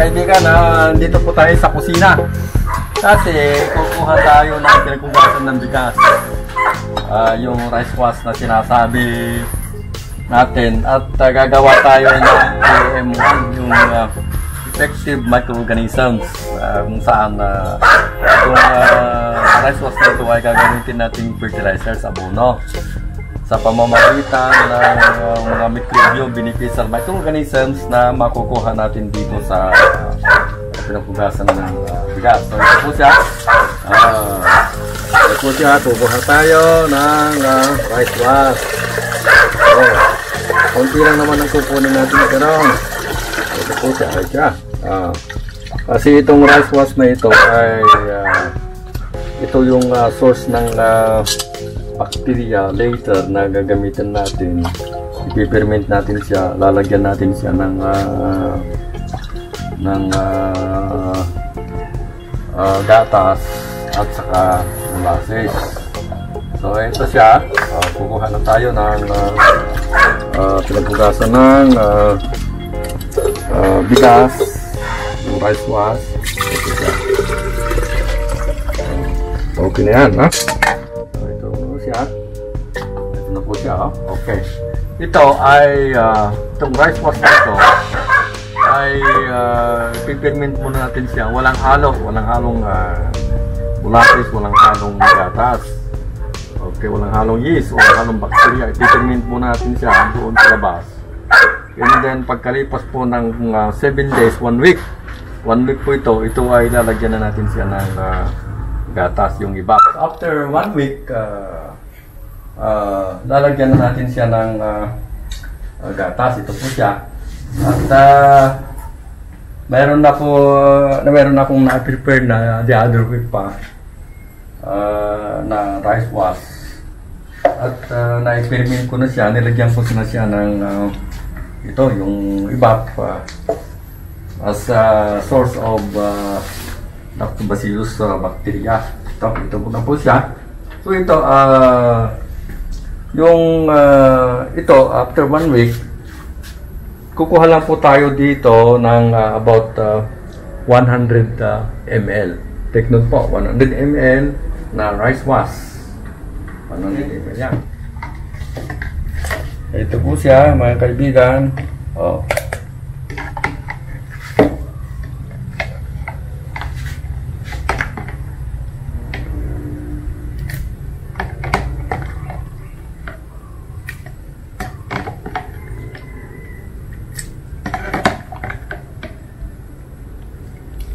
kaibigan, dito po tayo sa kusina. Kasi kukuha tayo ng pinagkugasan ng bigas. Yung rice wash na sinasabi natin. At gagawa tayo ng AM1, yung effective microorganisms. Kung saan itong rice wash na ito ay gagamitin natin fertilizer sa abono. Sa pamamagitan ng mga microbial beneficial microorganisms na makukuha natin dito sa pinagkugasan ng bigas. So ito po siya. Ito po siya. Kukuha tayo ng rice wash. So, konti lang naman ang kukunin natin ito. Ito po siya. Ay siya. Kasi itong rice wash na ito ay ito yung source ng bacteria later na gagamitin natin. I-ferment natin siya, lalagyan natin siya ng gatas at saka molasses. So ito siya. Kukuha na tayo ng pinagpugasan ng bigas, yung rice wash. Ito siya. Okay na yan, ha? Ito na po siya. Okay. Ito ay itong rice wash na ito ay pipirment muna natin siya. Walang halong molasses, walang halong gatas. Okay, walang halong yeast, walang halong bacteria. Ipipirment muna natin siya doon sa labas. And then pagkalipas po ng 7 days, 1 week. 1 week po ito ay lalagyan na natin siya ng gatas, yung iba. After 1 week, lalagyan na natin siya ng gatas. Ito po siya. At meron na akong na-prepare na the other week pa na rice wash. At na-experiment ko na siya. Nilagyan ko na siya ng ito, yung ibap as a source of lactobacillus bacteria. Ito na po siya. So ito, ito after 1 week, kukuha lang po tayo dito ng about 100 ml. Take note po, 100 ml na rice wash. 100 ml yan. Ito po siya, mga kaibigan.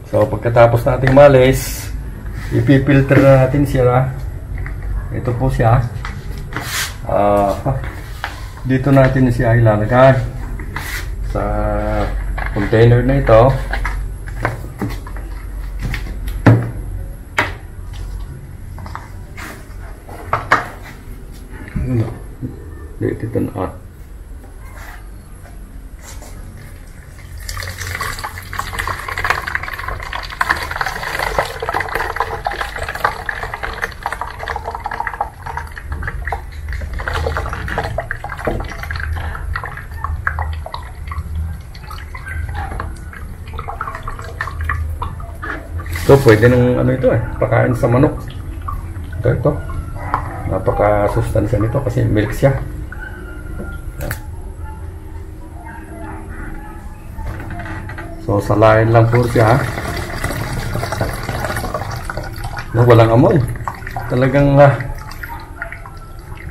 So pagkatapos nating malis, ipipilter na natin siya. Ito po siya. Dito natin siya ilalagay sa container na ito. Dito na. So, pwede nung ito pakain sa manok. Ito. Napaka-sustansya nito kasi milk siya. So, salain lang po siya. Walang amoy. Talagang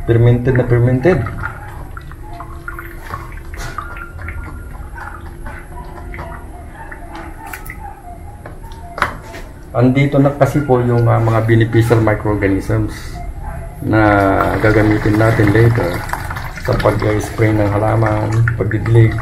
fermented na fermented. Andito na kasi po yung mga beneficial microorganisms na gagamitin natin later sa pag-spray ng halaman, pagdidlig.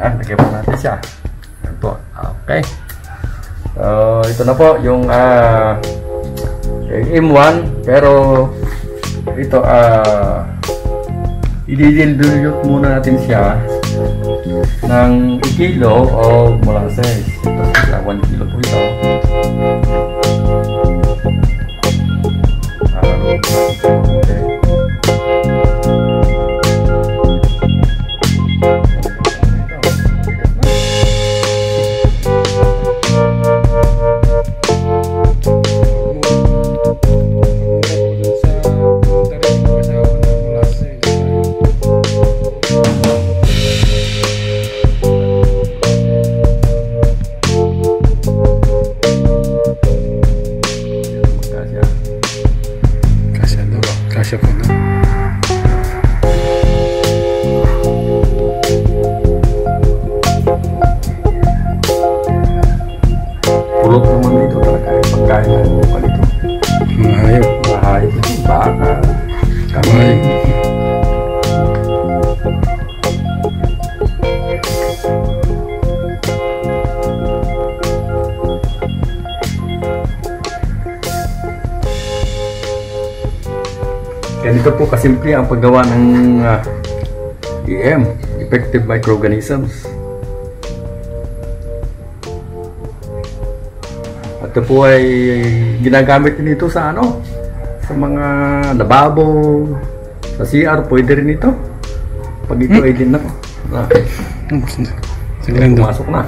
Yan, lagyan po natin siya. Yan po. Okay. Ito na po yung M1, pero ito i-dilute muna natin siya ng kilo o molasses. Ito sa 1 kilo po ito. Kasya po na. Pulot naman dito talaga yung pagkain ng palito. Mahayop. Mahayop, baka, kamay. Ganito po kasimple ang paggawa ng EM, Effective Microorganisms. At ito po ay ginagamit din ito sa ano? Sa mga lababo, sa CR, pwede rin ito. Pag ito ay din na. Saglan daw. Pumasok na.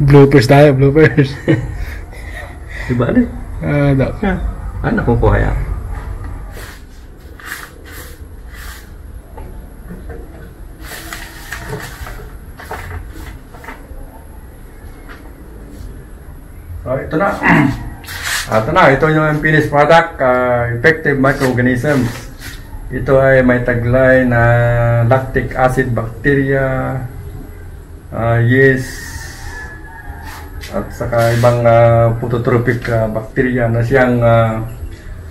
Bloopers tayo, bloopers. Diba ano? Daw. Ano nakukuha yan? So ito na. Ito yung finished product, Effective Microorganisms. Ito ay may taglay na lactic acid bacteria, yeast, at saka ibang phototropic bacteria na siyang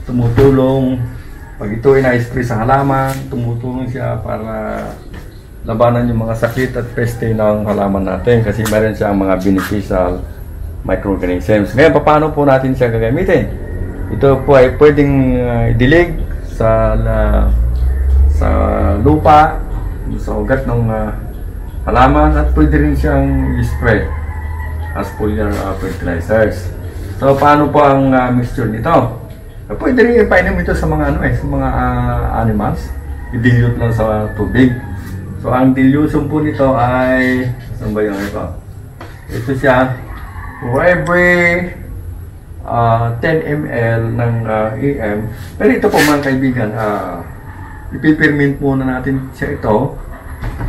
tumutulong pag ito ay na-spray sa halaman, tumutulong siya para labanan yung mga sakit at peste ng halaman natin kasi meron siyang mga beneficial microorganisms. Ngayon, paano po natin siya gagamitin? Ito po ay pwedeng idilig sa lupa, sa ugat ng halaman, at pwede rin siyang i-spray as foliar fertilizers. So paano po ang mixture nito? Pwede rin ipainom ito sa mga sa mga animals. I-dilute lang sa tubig. So ang dilution po nito ay saan ba yung ito? Ito siya for every 10 ml ng EM. Pero ito po mga kaibigan, ipipermint muna natin siya ito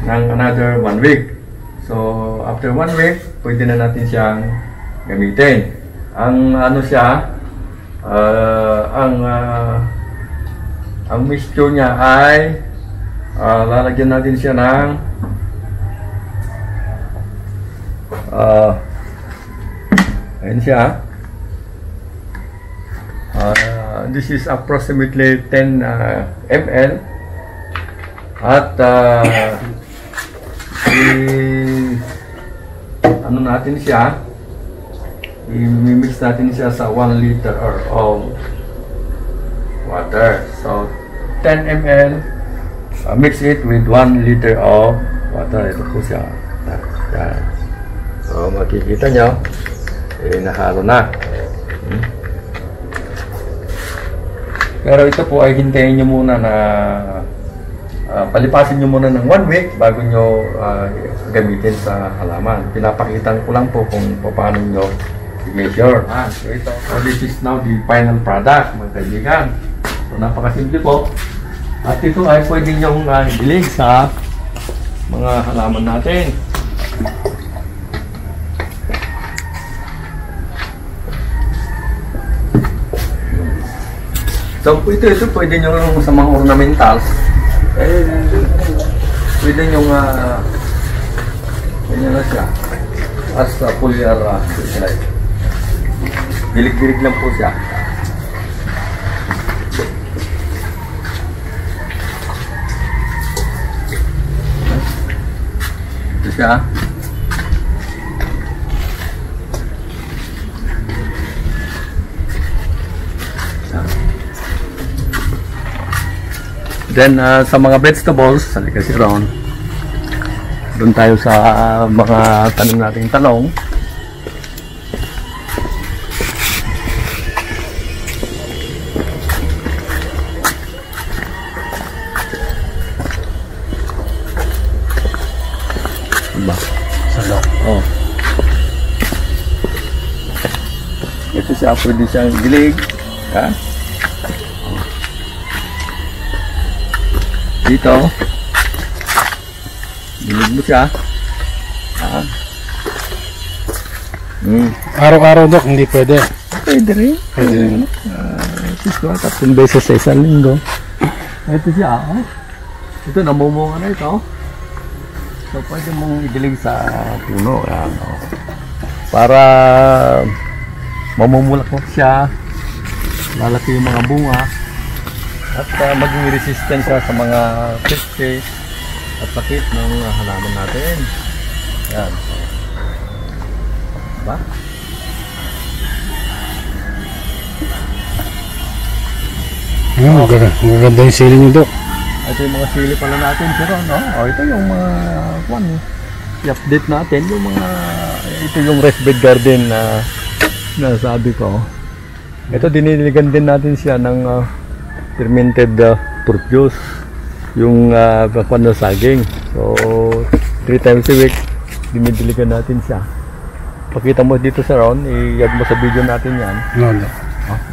ng another 1 week. So, after 1 week, pwede na natin siyang gamitin. Ang ano siya, ang mixture niya ay lalagyan natin siya ng ayun siya. This is approximately 10 ml. At ano natin siya, i-mix natin siya sa 1 liter of water. So 10 ml, mix it with 1 liter of water. Ito po siya. Yan. So makikita nyo, nahalo na. Pero ito po ay hintayin nyo muna na palipasin nyo muna ng 1 week bago nyo gamitin sa halaman. Pinapakitan ko lang po kung paano nyo i-measure. So ito, this is now the final product, mga kaibigan. So napakasimple po. At ito ay pwede nyo ilig sa mga halaman natin. So ito pwede nyo sa mga ornamentals. Pwede nyo ganyan na siya as foliar fertilizer. Dilig-dilig lang po siya. Ito siya. Then sa mga vegetables, halika si Ron. Doon tayo sa mga tanim nating talong. Diba? Salok. Oh. Ito siya, pwede siyang gilig. Yan. Dito. Gilig mo siya. Yan. Araw-araw, Dok, hindi pwede. Pwede rin. Pwede rin. Ito, 3 beses sa isang linggo. Ito siya. Oh. Ito, namumunga na ito. So, pwede mong idilig sa puno. Yan, oh. Para mamumulaklak siya, lalaki yung mga bunga, at maging resistant siya sa mga peste at sakit ng halaman natin. Yan. Diba? Maganda yung sili niyo, Dok. Ito yung mga sili pala natin, pero no? Oh, ito yung mga i-update natin yung mga, ito yung rest bed garden na nasabi ko. Ito, diniligan din natin siya ng fermented fruit juice, yung paano saging. So 3 times a week dinidiligan natin siya. Pakita mo dito sa Ron, i-add mo sa video natin yan. No, no.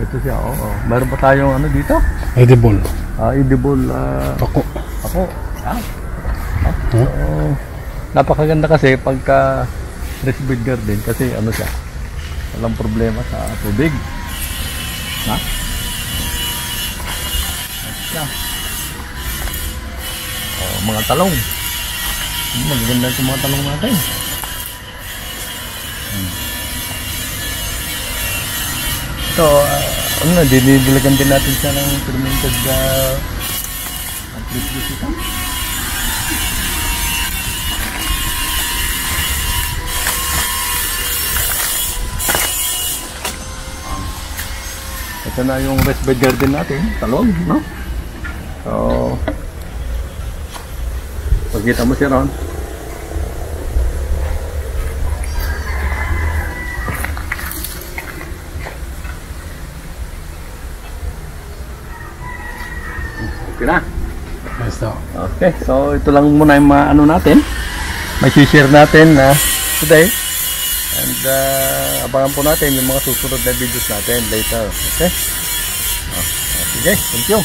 Ito siya, oh. Meron pa tayong ano dito? Edible. Edible Ako. So, napakaganda kasi pagka rest bed garden kasi ano siya, walang problema sa tubig. Ha? Mga talong. Magaganda itong mga talong natin. So, dinidilagan din natin siya ng fermented fruit juice ito. Ito na yung rest bed garden natin, talong, no? So, pagkita mo siya ron. Okay na. Yes, Dok. Okay, so ito lang muna yung ano natin. May share natin today. And abangan po natin yung mga susunod na videos natin later. Okay? Sige, thank you.